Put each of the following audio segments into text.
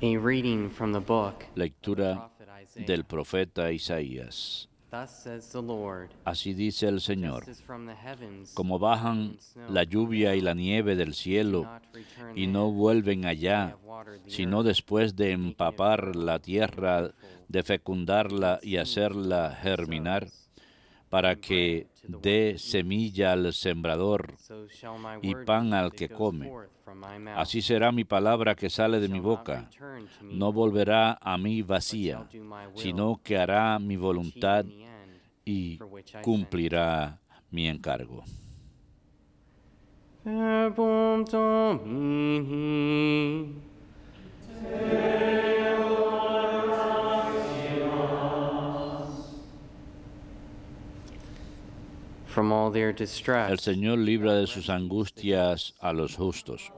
A reading from the book Lectura del profeta Isaías. Thus says the Lord, Así dice el Señor: just as from the heavens como the rain bajan and snow la come lluvia y down, la nieve del do cielo not return y there, no vuelven till they allá, have watered the sino earth, después de making it empapar fertile la and tierra, fruitful, de fecundarla yielding y seed to the hacerla one who germinar, sows, para and bread que to the one dé who eats. semilla al sembrador So shall my y word pan be al that que goes come. forth from my mouth. Así será mi palabra que sale It de mi shall not boca. return to me No void, volverá a mí but shall vacía, do my will, sino que hará mi and achieve voluntad in the end y for which I sent it. cumplirá mi encargo. Verbum Domini. From all their El distress, Señor libra God de sus rescues the angustias just. a los justos.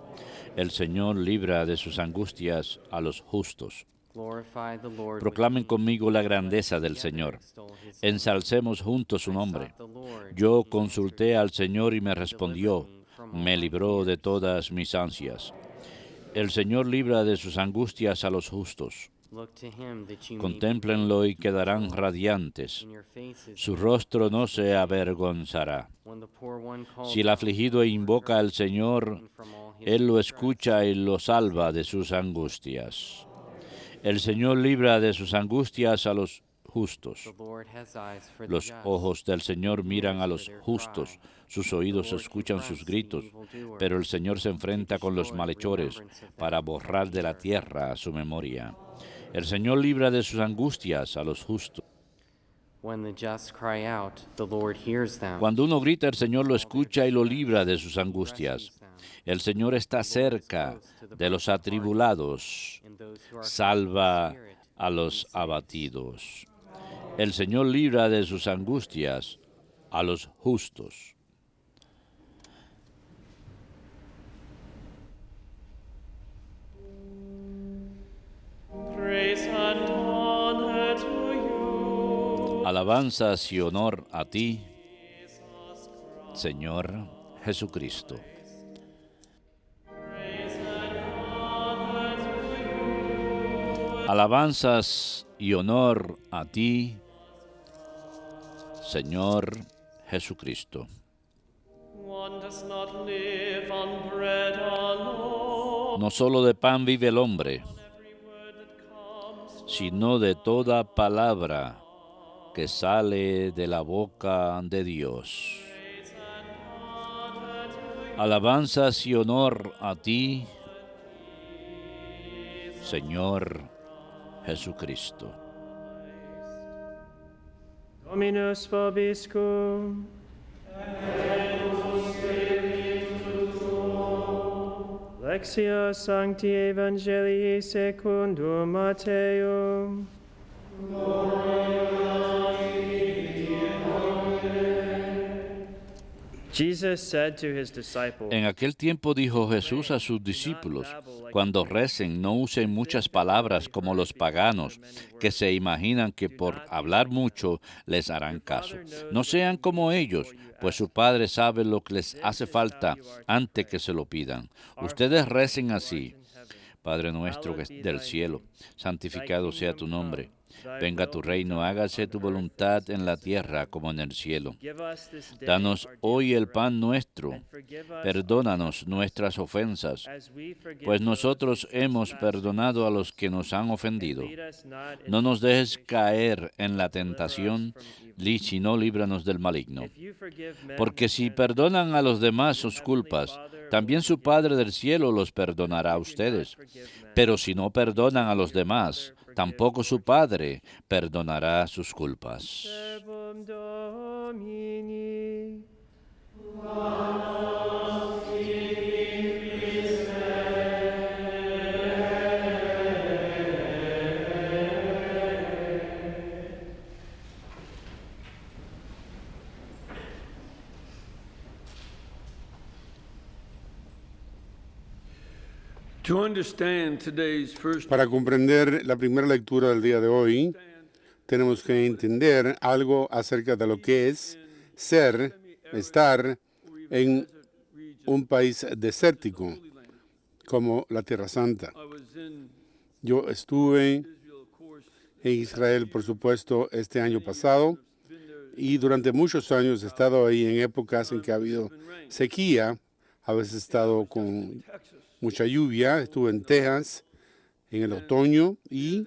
El Señor libra de sus angustias a los justos. Glorify the Lord with Proclamen me. conmigo la Let us grandeza del together Señor. extol his name. Ensalcemos juntos su I nombre. sought the Lord, Yo and he answered consulté me, al Señor y me and delivered respondió, me from all me my libró de fears. todas mis ansias. El Señor libra de sus angustias a los justos. Look to him that you may be Contémplenlo y radiant with quedarán joy, radiantes. and your faces Su be no rostro no corruption se shame. avergonzará. When the poor one Si calls el out, afligido the Lord invoca al heard, Señor, and from all his Él lo distress escucha y lo salva de saved him. sus angustias. El Señor libra de sus angustias a los justos. The Lord has eyes for the Los just, ojos del Señor and miran ears a for los their justos, cry. sus The oídos Lord escuchan sus confronts the gritos, pero el evildoers, Señor se to enfrenta con los destroy malhechores remembrance of para them from borrar the de la earth. tierra su memoria. El Señor libra de sus angustias a los justos. When the just cry out, the Lord hears them. Cuando uno grita, el Señor lo All their escucha y lo libra de distress, sus he angustias. rescues them. El Señor está The Lord is cerca close to the de los brokenhearted, atribulados, and those who are crushed in salva spirit, a he los saves. abatidos. El Señor libra de sus angustias a los justos. Praise and honor to you, Alabanzas y honor a ti, Jesus Christ. Señor Jesucristo. Praise and honor to you, Alabanzas y honor a ti, Señor Jesucristo. one does not live on bread alone, No solo de pan vive el hombre, on every word that comes sino de toda palabra que sale de la boca de Dios. praise and honor to you, Alabanzas y honor a ti, Señor Jesucristo. Dominus vobiscum. Lectio Sancti Evangelii secundum Matteum. Jesus said to his disciples, En aquel tiempo dijo Jesús a sus discípulos, cuando recen no usen muchas palabras como los paganos, que se imaginan que por hablar mucho les harán caso. No sean como ellos, pues su Padre sabe lo que les hace falta antes que se lo pidan. Ustedes recen así: Padre nuestro que es del cielo, santificado sea tu nombre. Venga tu reino, hágase tu voluntad en la tierra como en el cielo. Danos hoy el pan nuestro. Perdónanos nuestras ofensas, pues nosotros hemos perdonado a los que nos han ofendido. No nos dejes caer en la tentación, sino líbranos del maligno. Porque si perdonan a los demás sus culpas, también su Padre del cielo los perdonará a ustedes. Pero si no perdonan a los demás, tampoco su Padre perdonará sus culpas. Verbum Domini. Para comprender la primera lectura del día de hoy, tenemos que entender algo acerca de lo que es estar en un país desértico como la Tierra Santa. Yo estuve en Israel, por supuesto, este año pasado y durante muchos años he estado ahí en épocas en que ha habido sequía. A veces he estado con mucha lluvia. Estuve en Texas en el otoño y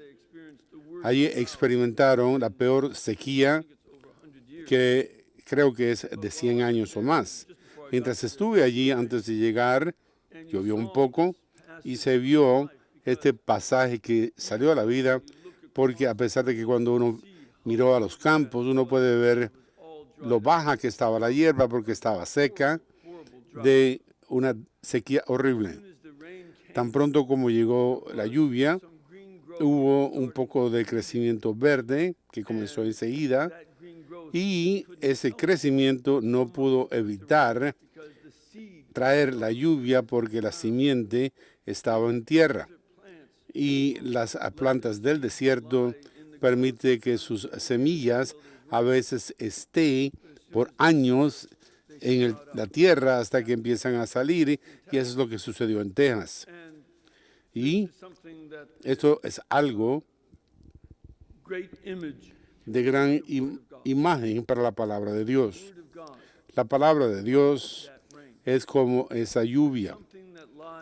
allí experimentaron la peor sequía que creo que es de 100 años o más. Mientras estuve allí antes de llegar, llovió un poco y se vio este pasaje que salió a la vida, porque a pesar de que cuando uno miró a los campos, uno puede ver lo baja que estaba la hierba porque estaba seca, de una sequía horrible. Tan pronto como llegó la lluvia, hubo un poco de crecimiento verde que comenzó enseguida y ese crecimiento no pudo evitar traer la lluvia porque la simiente estaba en tierra y las plantas del desierto permite que sus semillas a veces estén por años en la tierra hasta que empiezan a salir y eso es lo que sucedió en Texas. Y esto es algo de gran imagen para la palabra de Dios. La palabra de Dios es como esa lluvia.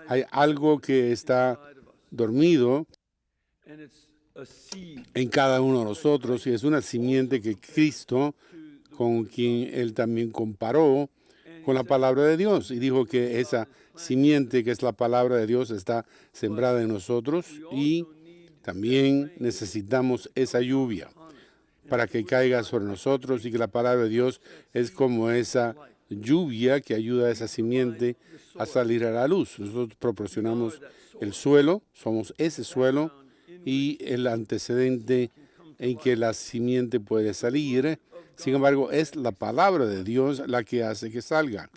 Hay algo que está dormido en cada uno de nosotros y es una simiente que Cristo, con quien él también comparó con la palabra de Dios y dijo que esa simiente que es la palabra de Dios está sembrada en nosotros y también necesitamos esa lluvia para que caiga sobre nosotros y que la palabra de Dios es como esa lluvia que ayuda a esa simiente a salir a la luz. Nosotros proporcionamos el suelo, somos ese suelo y el antecedente en que la simiente puede salir. Sin embargo, es la palabra de Dios la que hace que salga.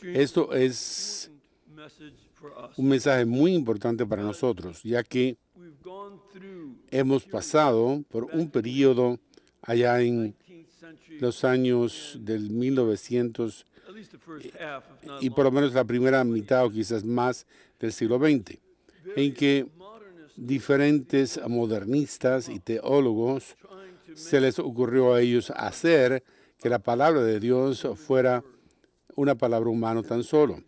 Esto es un mensaje muy importante para nosotros, ya que hemos pasado por un periodo allá en los años del 1900 y por lo menos la primera mitad o quizás más del siglo XX, en que diferentes modernistas y teólogos se les ocurrió a ellos hacer que la palabra de Dios fuera una palabra humana tan solo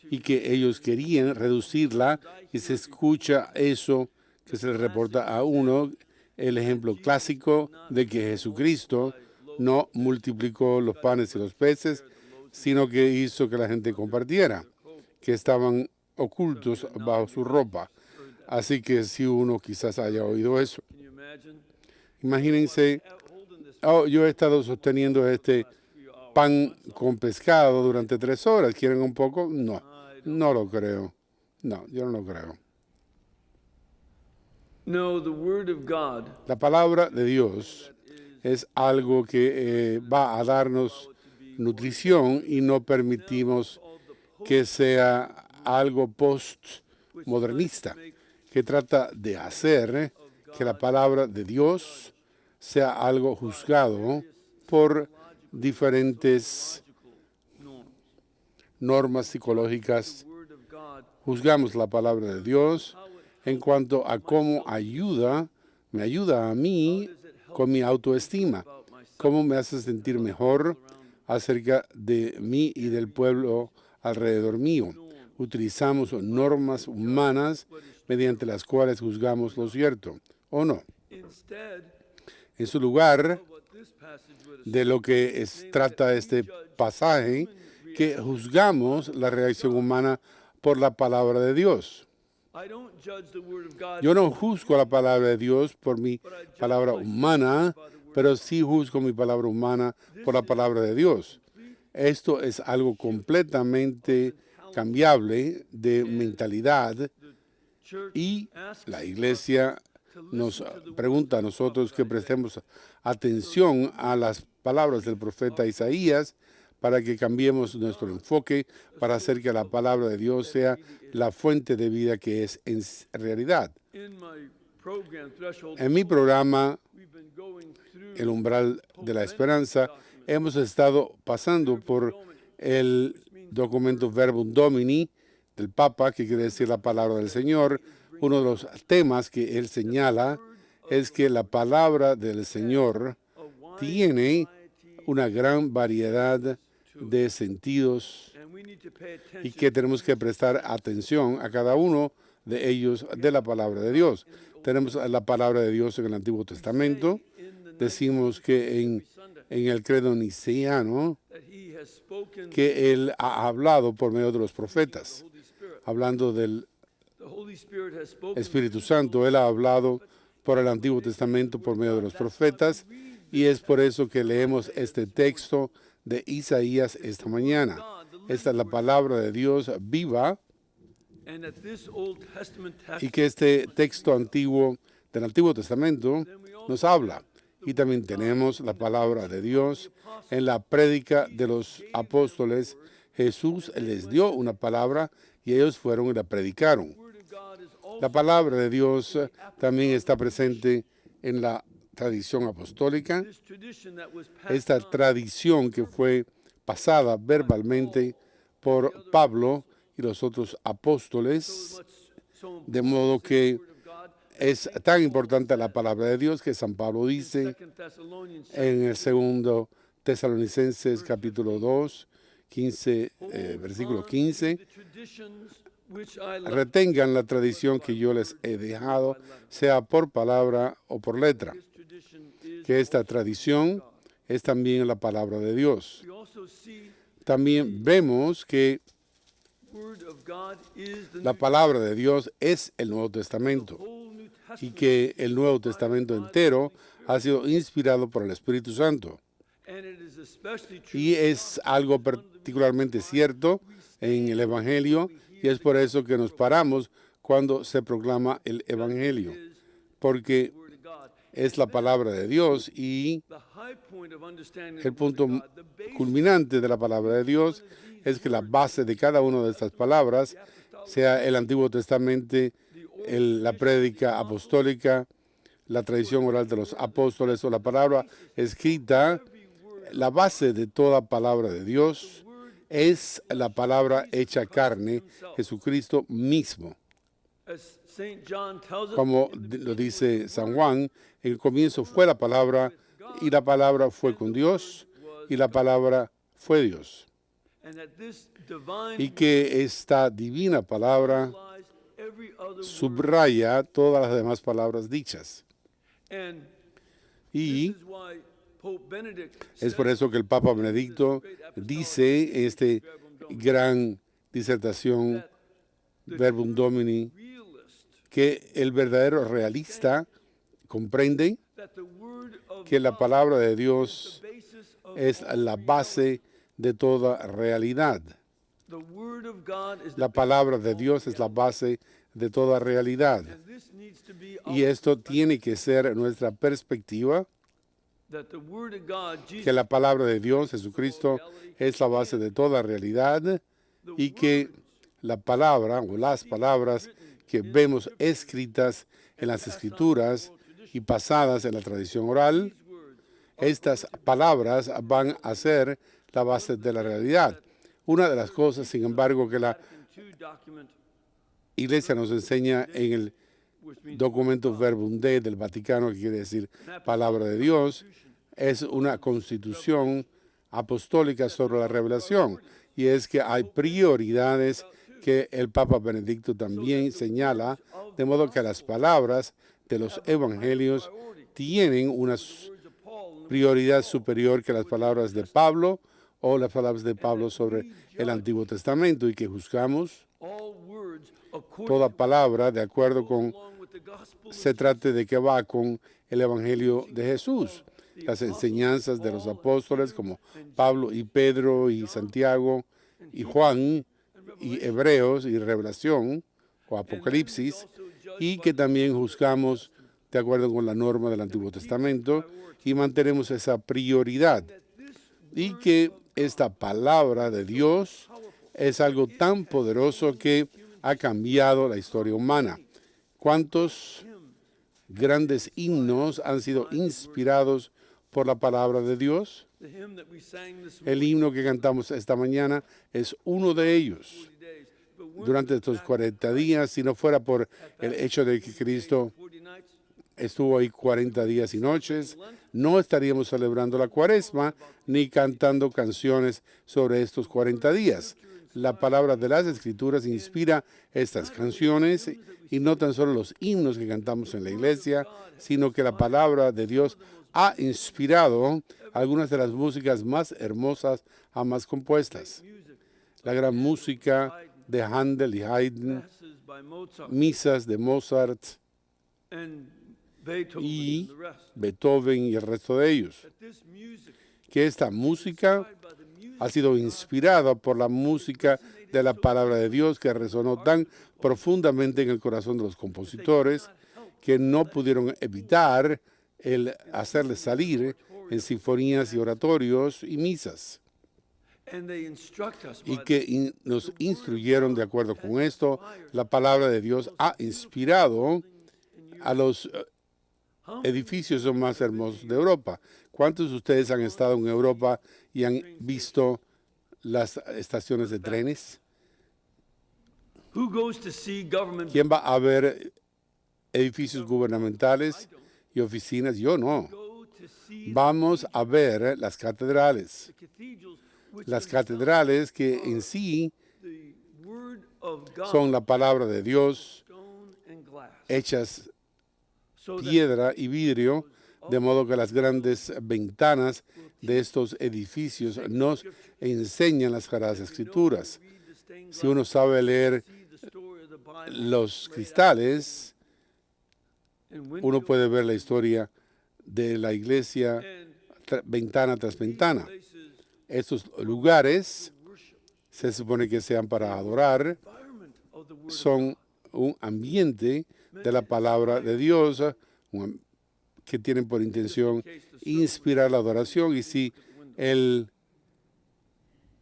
y que ellos querían reducirla y se escucha eso que se le reporta a uno, el ejemplo clásico de que Jesucristo no multiplicó los panes y los peces, sino que hizo que la gente compartiera, que estaban ocultos bajo su ropa. Así que si uno quizás haya oído eso. Imagínense, yo he estado sosteniendo este pan con pescado durante 3 horas. ¿Quieren un poco? No, no lo creo. No, yo no lo creo. La palabra de Dios es algo que va a darnos nutrición y no permitimos que sea algo postmodernista, que trata de hacer que la palabra de Dios sea algo juzgado por diferentes normas psicológicas. Juzgamos la palabra de Dios en cuanto a cómo me ayuda a mí con mi autoestima, cómo me hace sentir mejor acerca de mí y del pueblo alrededor mío. Utilizamos normas humanas mediante las cuales juzgamos lo cierto, ¿o no? En su lugar de lo que trata este pasaje, que juzgamos la reacción humana por la palabra de Dios. Yo no juzgo la palabra de Dios por mi palabra humana, pero sí juzgo mi palabra humana por la palabra de Dios. Esto es algo completamente cambiable de mentalidad y la iglesia nos pregunta a nosotros que prestemos atención a las palabras del profeta Isaías para que cambiemos nuestro enfoque para hacer que la palabra de Dios sea la fuente de vida que es en realidad. En mi programa, El Umbral de la Esperanza, hemos estado pasando por el documento Verbum Domini del Papa, que quiere decir la palabra del Señor, uno de los temas que él señala es que la palabra del Señor tiene una gran variedad de sentidos y que tenemos que prestar atención a cada uno de ellos de la palabra de Dios. Tenemos la palabra de Dios en el Antiguo Testamento. Decimos que en el credo niceno que Él ha hablado por medio de los profetas. Hablando del Espíritu Santo, Él ha hablado por el Antiguo Testamento por medio de los profetas, y es por eso que leemos este texto de Isaías esta mañana. Esta es la palabra de Dios viva, y que este texto antiguo del Antiguo Testamento nos habla. Y también tenemos la palabra de Dios en la prédica de los apóstoles. Jesús les dio una palabra y ellos fueron y la predicaron. La palabra de Dios también está presente en la tradición apostólica. Esta tradición que fue pasada verbalmente por Pablo y los otros apóstoles, de modo que es tan importante la palabra de Dios que San Pablo dice en el segundo Tesalonicenses capítulo 2, versículo 15, retengan la tradición que yo les he dejado, sea por palabra o por letra, que esta tradición es también la palabra de Dios. También vemos que la palabra de Dios es el Nuevo Testamento y que el Nuevo Testamento entero ha sido inspirado por el Espíritu Santo. Y es algo particularmente cierto en el Evangelio, y es por eso que nos paramos cuando se proclama el Evangelio, porque es la palabra de Dios, y el punto culminante de la palabra de Dios es que la base de cada una de estas palabras, sea el Antiguo Testamento, la prédica apostólica, la tradición oral de los apóstoles o la palabra escrita, la base de toda palabra de Dios es la palabra hecha carne, Jesucristo mismo. Como lo dice San Juan, en el comienzo fue la palabra, y la palabra fue con Dios, y la palabra fue Dios. Y que esta divina palabra subraya todas las demás palabras dichas. Y es por eso que el Papa Benedicto dice en esta gran disertación Verbum Domini que el verdadero realista comprende que la palabra de Dios es la base de toda realidad. La palabra de Dios es la base de toda realidad. Y esto tiene que ser nuestra perspectiva, que la palabra de Dios, Jesucristo, es la base de toda realidad, y que la palabra o las palabras que vemos escritas en las Escrituras y pasadas en la tradición oral, estas palabras van a ser la base de la realidad. Una de las cosas, sin embargo, que la Iglesia nos enseña en el documento Verbum Dei del Vaticano, que quiere decir palabra de Dios, es una constitución apostólica sobre la revelación, y es que hay prioridades que el Papa Benedicto también señala, de modo que las palabras de los evangelios tienen una prioridad superior que las palabras de Pablo o las palabras de Pablo sobre el Antiguo Testamento, y que juzgamos toda palabra de acuerdo con, se trate de que va con el Evangelio de Jesús, las enseñanzas de los apóstoles como Pablo y Pedro y Santiago y Juan y Hebreos y Revelación o Apocalipsis, y que también juzgamos de acuerdo con la norma del Antiguo Testamento y mantenemos esa prioridad, y que esta palabra de Dios es algo tan poderoso que ha cambiado la historia humana. ¿Cuántos grandes himnos han sido inspirados por la palabra de Dios? El himno que cantamos esta mañana es uno de ellos. durante estos 40 días, si no fuera por el hecho de que Cristo estuvo ahí 40 días y noches, no estaríamos celebrando la Cuaresma ni cantando canciones sobre estos 40 días. La palabra de las Escrituras inspira estas canciones y no tan solo los himnos que cantamos en la iglesia, sino que la palabra de Dios ha inspirado algunas de las músicas más hermosas jamás compuestas. La gran música de Handel y Haydn, misas de Mozart y Beethoven y el resto de ellos. Que esta música ha sido inspirada por la música de la palabra de Dios que resonó tan profundamente en el corazón de los compositores que no pudieron evitar el hacerle salir en sinfonías y oratorios y misas. Y que nos instruyeron de acuerdo con esto. La palabra de Dios ha inspirado a los edificios más hermosos de Europa. ¿Cuántos de ustedes han estado en Europa y han visto las estaciones de trenes? ¿Quién va a ver edificios gubernamentales y oficinas? Yo no. Vamos a ver las catedrales. Las catedrales que en sí son la palabra de Dios, hechas piedra y vidrio, de modo que las grandes ventanas de estos edificios nos enseñan las Sagradas Escrituras. Si uno sabe leer los cristales, uno puede ver la historia de la iglesia ventana tras ventana. Estos lugares se supone que sean para adorar, son un ambiente de la palabra de Dios que tienen por intención inspirar la adoración. Y si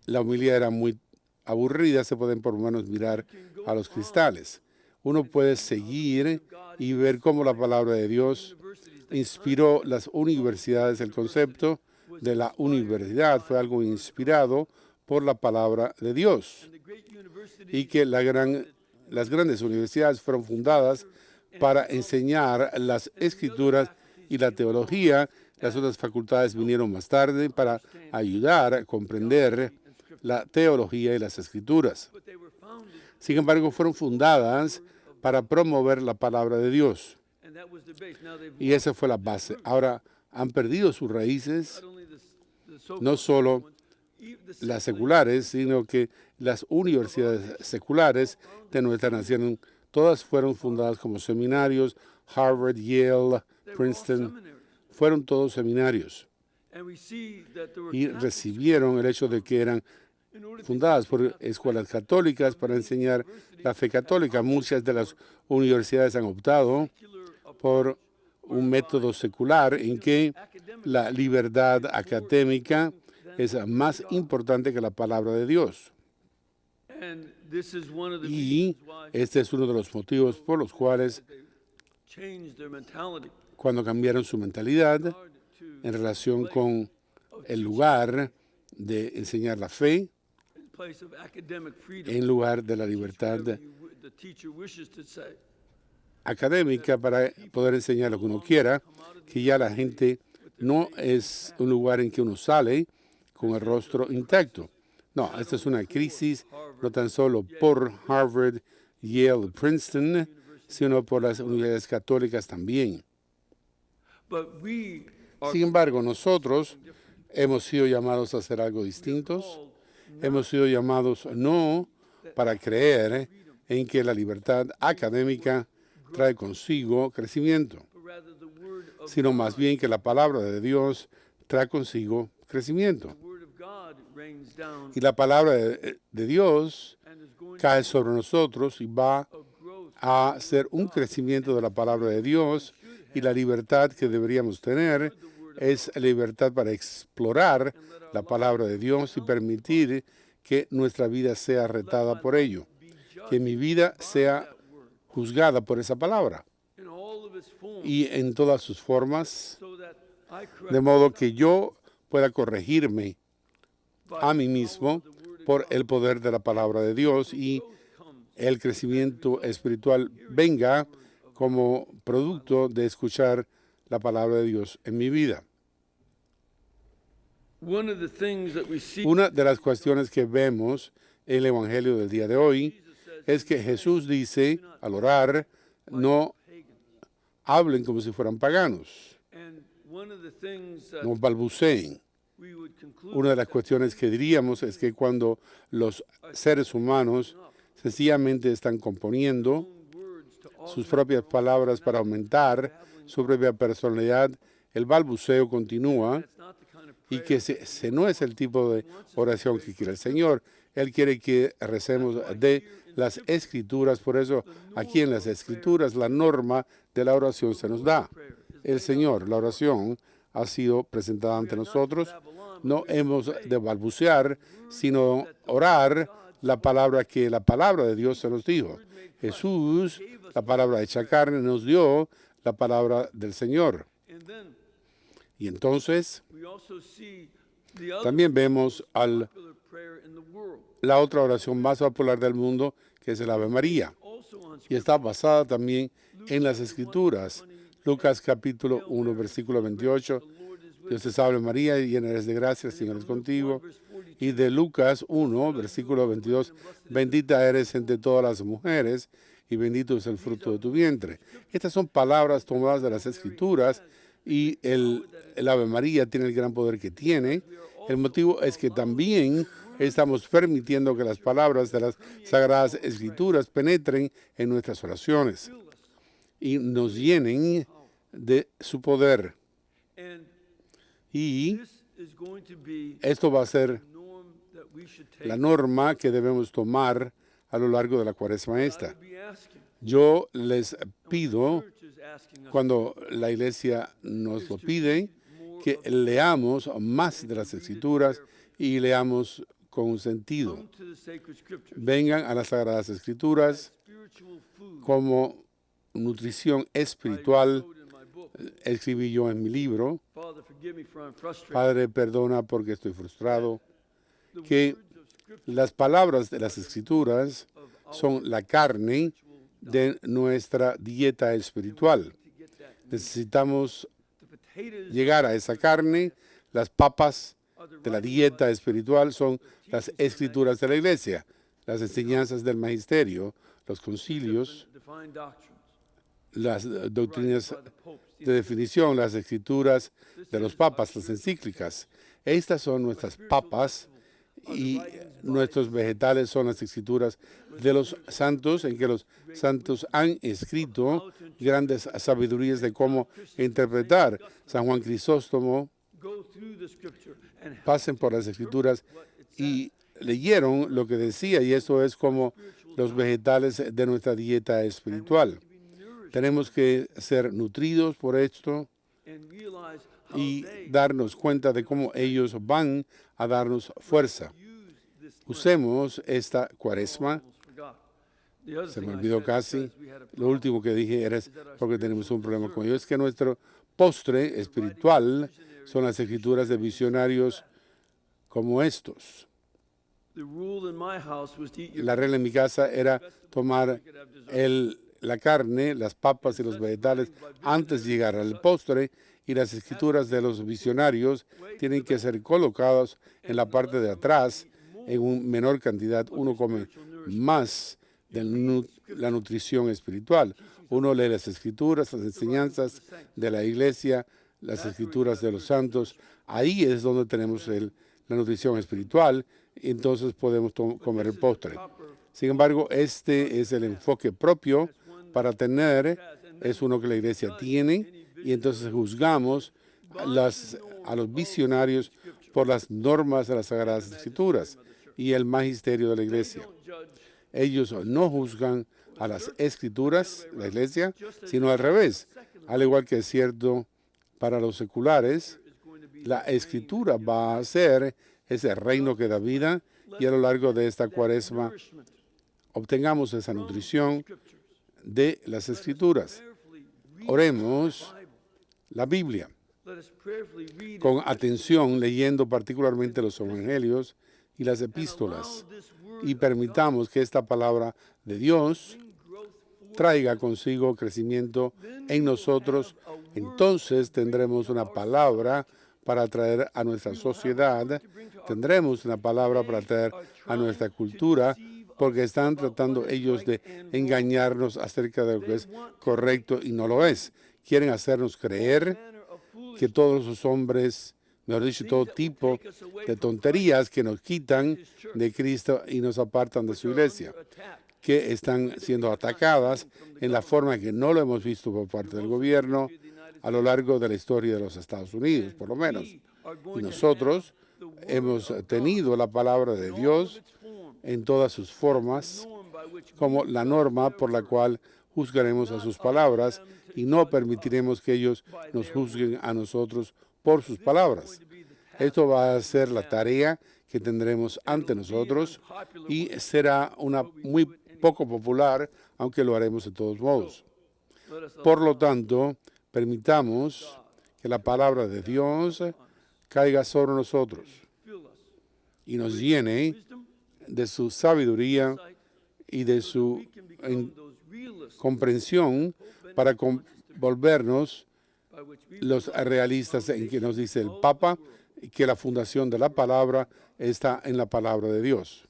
la homilía era muy aburrida, se pueden por lo menos mirar a los cristales. Uno puede seguir y ver cómo la palabra de Dios inspiró las universidades. El concepto de la universidad fue algo inspirado por la palabra de Dios, y que las grandes universidades fueron fundadas para enseñar las escrituras y la teología. Las otras facultades vinieron más tarde para ayudar a comprender la teología y las escrituras. Sin embargo, fueron fundadas para promover la palabra de Dios. Y esa fue la base. Ahora han perdido sus raíces, no solo las seculares, sino que las universidades seculares de nuestra nación, todas fueron fundadas como seminarios. Harvard, Yale, Princeton, fueron todos seminarios. Y recibieron el hecho de que eran fundadas por escuelas católicas para enseñar la fe católica. Muchas de las universidades han optado por un método secular en que la libertad académica es más importante que la palabra de Dios. Y este es uno de los motivos por los cuales, cuando cambiaron su mentalidad en relación con el lugar de enseñar la fe, en lugar de la libertad académica para poder enseñar lo que uno quiera, que ya la gente no es un lugar en que uno sale con el rostro intacto. No, esta es una crisis no tan solo por Harvard, Yale, Princeton, sino por las universidades católicas también. Sin embargo, nosotros hemos sido llamados a hacer algo distintos. Hemos sido llamados no para creer en que la libertad académica trae consigo crecimiento, sino más bien que la palabra de Dios trae consigo crecimiento. Y la palabra de Dios cae sobre nosotros y va a ser un crecimiento de la palabra de Dios, y la libertad que deberíamos tener es libertad para explorar la palabra de Dios y permitir que nuestra vida sea retada por ello, que mi vida sea juzgada por esa palabra y en todas sus formas, de modo que yo pueda corregirme a mí mismo por el poder de la palabra de Dios, y el crecimiento espiritual venga como producto de escuchar la palabra de Dios en mi vida. Una de las cuestiones que vemos en el Evangelio del día de hoy es que Jesús dice, al orar, no hablen como si fueran paganos, no balbuceen. Una de las cuestiones que diríamos es que cuando los seres humanos sencillamente están componiendo sus propias palabras para aumentar su propia personalidad, el balbuceo continúa y que ese no es el tipo de oración que quiere el Señor. Él quiere que recemos de las Escrituras, por eso aquí en las Escrituras la norma de la oración se nos da. El Señor, la oración ha sido presentada ante nosotros. No hemos de balbucear, sino orar la palabra que la palabra de Dios se nos dijo. Jesús, la palabra hecha carne, nos dio la palabra del Señor. Y entonces también vemos la otra oración más popular del mundo, que es el Ave María. Y está basada también en las Escrituras. Lucas capítulo 1, versículo 28. Dios te salve María, llena eres de gracia, el Señor es contigo. Y de Lucas 1, versículo 22, bendita eres entre todas las mujeres y bendito es el fruto de tu vientre. Estas son palabras tomadas de las Escrituras y el Ave María tiene el gran poder que tiene. El motivo es que también estamos permitiendo que las palabras de las Sagradas Escrituras penetren en nuestras oraciones y nos llenen de su poder. Y esto va a ser la norma que debemos tomar a lo largo de la Cuaresma esta. Yo les pido, cuando la Iglesia nos lo pide, que leamos más de las Escrituras y leamos con un sentido. Vengan a las Sagradas Escrituras como nutrición espiritual. Escribí yo en mi libro, Padre, perdona porque estoy frustrado, que las palabras de las Escrituras son la carne de nuestra dieta espiritual. Necesitamos llegar a esa carne. Las papas de la dieta espiritual son las Escrituras de la Iglesia, las enseñanzas del magisterio, los concilios, las doctrinas de definición, las Escrituras de los papas, las encíclicas. Estas son nuestras papas y nuestros vegetales son las Escrituras de los santos, en que los santos han escrito grandes sabidurías de cómo interpretar. San Juan Crisóstomo, pasen por las Escrituras y leyeron lo que decía, y eso es como los vegetales de nuestra dieta espiritual. Tenemos que ser nutridos por esto y darnos cuenta de cómo ellos van a darnos fuerza. Usemos esta Cuaresma. Se me olvidó casi. Lo último que dije era porque tenemos un problema con ellos. Es que nuestro postre espiritual son las Escrituras de visionarios como estos. La regla en mi casa era tomar la carne, las papas y los vegetales antes de llegar al postre, y las Escrituras de los visionarios tienen que ser colocadas en la parte de atrás en una menor cantidad. Uno come más de la nutrición espiritual. Uno lee las Escrituras, las enseñanzas de la Iglesia, las Escrituras de los santos. Ahí es donde tenemos la nutrición espiritual, y entonces podemos comer el postre. Sin embargo, este es el enfoque propio para tener, es uno que la Iglesia tiene, y entonces juzgamos a los visionarios por las normas de las Sagradas Escrituras y el magisterio de la Iglesia. Ellos no juzgan a las Escrituras, la Iglesia, sino al revés. Al igual que es cierto para los seculares, la Escritura va a ser ese reino que da vida, y a lo largo de esta Cuaresma obtengamos esa nutrición de las Escrituras. Oremos la Biblia con atención, leyendo particularmente los evangelios y las epístolas, y permitamos que esta palabra de Dios traiga consigo crecimiento en nosotros, entonces tendremos una palabra para traer a nuestra sociedad, tendremos una palabra para traer a nuestra cultura, porque están tratando ellos de engañarnos acerca de lo que es correcto y no lo es. Quieren hacernos creer que todos los hombres, mejor dicho, todo tipo de tonterías que nos quitan de Cristo y nos apartan de su iglesia, que están siendo atacadas en la forma que no lo hemos visto por parte del gobierno a lo largo de la historia de los Estados Unidos, por lo menos. Y nosotros hemos tenido la palabra de Dios en todas sus formas como la norma por la cual juzgaremos a sus palabras y no permitiremos que ellos nos juzguen a nosotros por sus palabras. Esto va a ser la tarea que tendremos ante nosotros y será una muy poco popular, aunque lo haremos de todos modos. Por lo tanto, permitamos que la palabra de Dios caiga sobre nosotros y nos llene de su sabiduría y de su comprensión para volvernos los realistas en que nos dice el Papa que la fundación de la palabra está en la palabra de Dios.